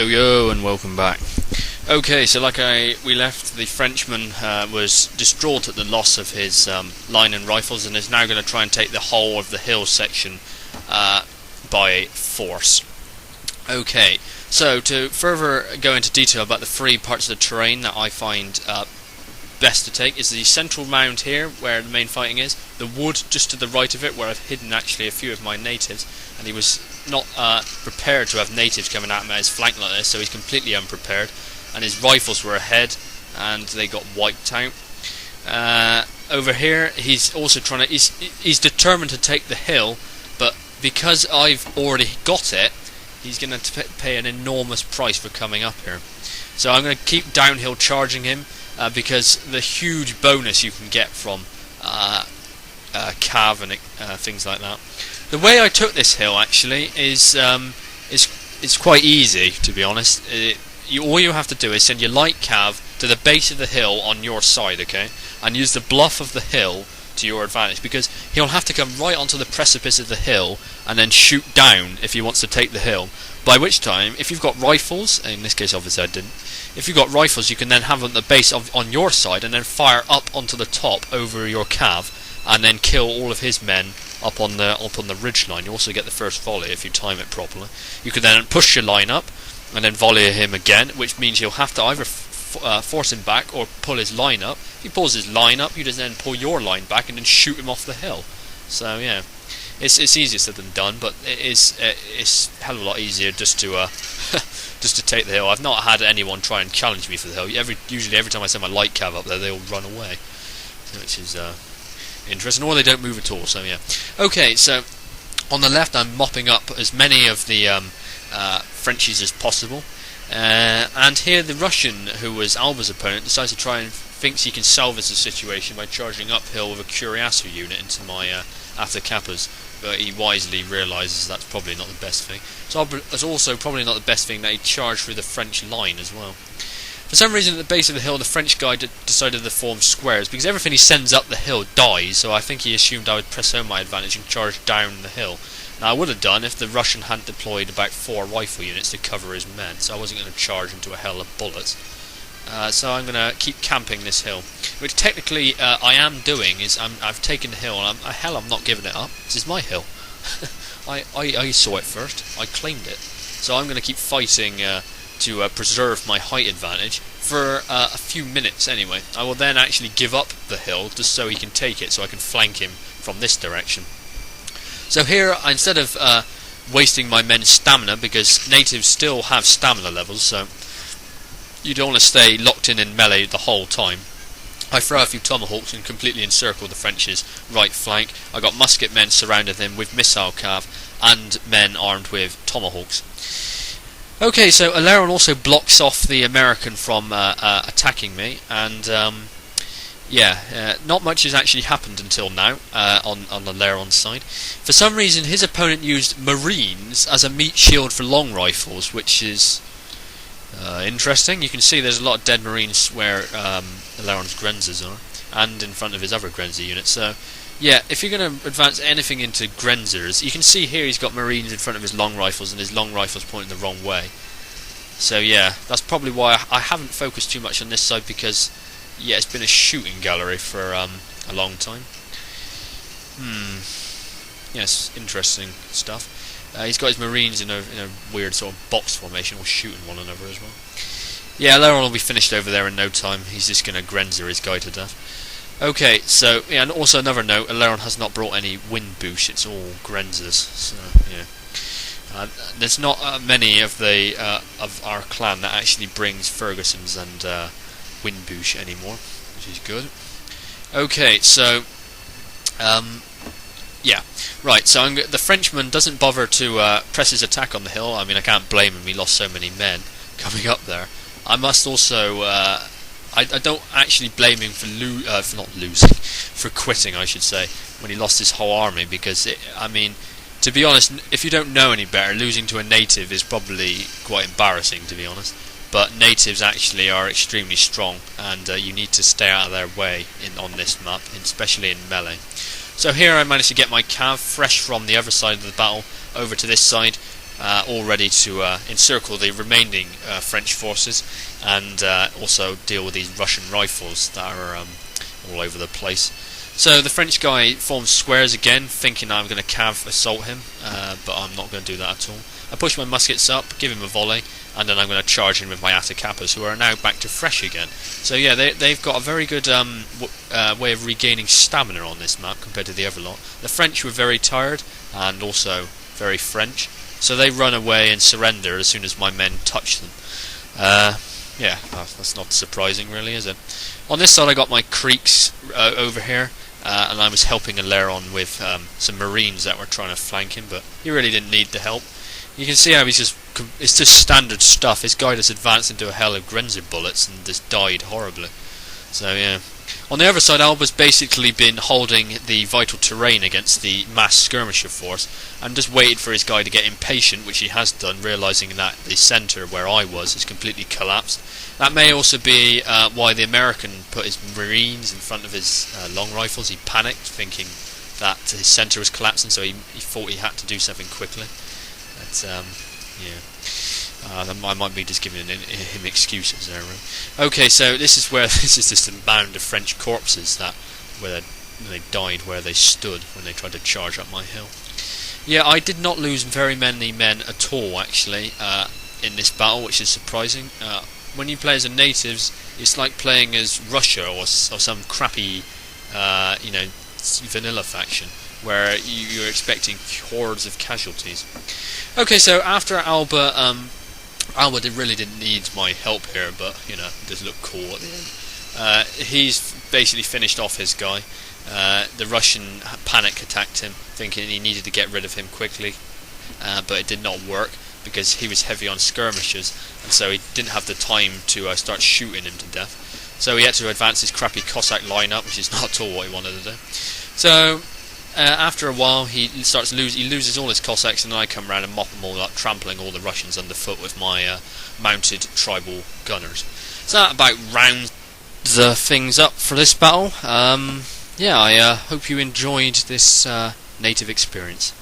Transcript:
Yo and welcome back. Okay, so we left, the Frenchman was distraught at the loss of his line and rifles and is now going to try and take the whole of the hill section by force. Okay, so to further go into detail about the three parts of the terrain that I find best to take is the central mound here, where the main fighting is, the wood just to the right of it, where I've hidden actually a few of my natives, and he was not prepared to have natives coming at him at his flank like this, so he's completely unprepared, and his rifles were ahead, and they got wiped out. Over here, he's also trying to, he's determined to take the hill, but because I've already got it, he's going to pay an enormous price for coming up here. So I'm going to keep downhill charging him, because the huge bonus you can get from cav and things like that. The way I took this hill actually is quite easy, to be honest. All you have to do is send your light cav to the base of the hill on your side, okay, and use the bluff of the hill to your advantage, because he'll have to come right onto the precipice of the hill and then shoot down if he wants to take the hill. By which time, if you've got rifles, in this case obviously I didn't, if you've got rifles you can then have them at the base on your side and then fire up onto the top over your cav and then kill all of his men up on the ridge line. You also get the first volley if you time it properly. You can then push your line up and then volley him again, which means you'll have to either force him back or pull his line up. If he pulls his line up, you just then pull your line back and then shoot him off the hill. So yeah, it's easier said than done, but it's a hell of a lot easier just to just to take the hill. I've not had anyone try and challenge me for the hill. Usually every time I send my light cav up there, they all run away, which is interesting, or they don't move at all. So yeah. Okay, so on the left, I'm mopping up as many of the Frenchies as possible. And here the Russian, who was Alba's opponent, decides to try and thinks he can salvage the situation by charging uphill with a Curiasso unit into my after Kappas, but he wisely realises that's probably not the best thing. So it's also probably not the best thing that he charged through the French line as well. For some reason at the base of the hill the French guy decided to form squares, because everything he sends up the hill dies, so I think he assumed I would press home my advantage and charge down the hill. Now I would have done if the Russian hadn't deployed about 4 rifle units to cover his men, so I wasn't going to charge into a hell of bullets. So I'm going to keep camping this hill, which technically I am doing. I've taken the hill, and I'm not giving it up. This is my hill. I saw it first. I claimed it. So I'm going to keep fighting to preserve my height advantage for a few minutes anyway. I will then actually give up the hill just so he can take it, so I can flank him from this direction. So here, instead of wasting my men's stamina, because natives still have stamina levels, so you don't want to stay locked in melee the whole time, I throw a few tomahawks and completely encircle the French's right flank. I got musket men surrounding them with missile cav and men armed with tomahawks. Okay, so Aleron also blocks off the American from attacking me, and not much has actually happened until now on Aleron's side. For some reason his opponent used Marines as a meat shield for long rifles, which is interesting. You can see there's a lot of dead Marines where Aleron's Grenzers are, and in front of his other Grenzer units. So yeah, if you're going to advance anything into Grenzers, you can see here he's got Marines in front of his long rifles, and his long rifles pointing the wrong way. So yeah, that's probably why I haven't focused too much on this side, because yeah, it's been a shooting gallery for a long time. Yes, interesting stuff. He's got his Marines in a weird sort of box formation, all shooting one another as well. Yeah, Aleron will be finished over there in no time. He's just going to Grenzer his guy to death. Okay, so yeah, and also another note: Aleron has not brought any wind boosh. It's all Grenzers. So yeah, there's not many of our clan that actually brings Ferguson's and Windboosh anymore, which is good. Okay, so yeah, right. So the Frenchman doesn't bother to press his attack on the hill. I mean, I can't blame him. He lost so many men coming up there. I must also I don't actually blame him for not losing, for quitting, I should say, when he lost his whole army, because I mean, to be honest, if you don't know any better, losing to a native is probably quite embarrassing, to be honest. But natives actually are extremely strong, and you need to stay out of their way on this map, especially in melee. So here I managed to get my cav fresh from the other side of the battle over to this side, all ready to encircle the remaining French forces, and also deal with these Russian rifles that are all over the place. So the French guy forms squares again, thinking I'm going to cav assault him, but I'm not going to do that at all. I push my muskets up, give him a volley, and then I'm going to charge in with my atacapas, who are now back to fresh again. So yeah, they've got a very good way of regaining stamina on this map compared to the other lot. The French were very tired, and also very French, so they run away and surrender as soon as my men touch them. Yeah, that's not surprising really, is it? On this side I got my creeks over here, and I was helping Aleron with some marines that were trying to flank him, but he really didn't need the help. You can see how it's just standard stuff. His guy just advanced into a hell of Grenzer bullets and just died horribly. So yeah. On the other side, Alba's basically been holding the vital terrain against the mass skirmisher force, and just waited for his guy to get impatient, which he has done, realising that the centre where I was is completely collapsed. That may also be why the American put his marines in front of his long rifles. He panicked, thinking that his centre was collapsing, so he thought he had to do something quickly. But yeah. I might be just giving him excuses there. Right? Okay, so this is just a mound of French corpses where they died where they stood when they tried to charge up my hill. Yeah, I did not lose very many men at all actually in this battle, which is surprising. When you play as a natives, it's like playing as Russia or some crappy, vanilla faction, where you're expecting hordes of casualties. Okay, so after Alba really didn't need my help here, but it does look cool at the end. He's basically finished off his guy. The Russian panic attacked him, thinking he needed to get rid of him quickly, but it did not work because he was heavy on skirmishers, and so he didn't have the time to start shooting him to death. So he had to advance his crappy Cossack lineup, which is not at all what he wanted to do. So after a while, he loses all his Cossacks, and then I come around and mop them all up, trampling all the Russians underfoot with my mounted tribal gunners. So that about rounds the things up for this battle. Yeah, I hope you enjoyed this native experience.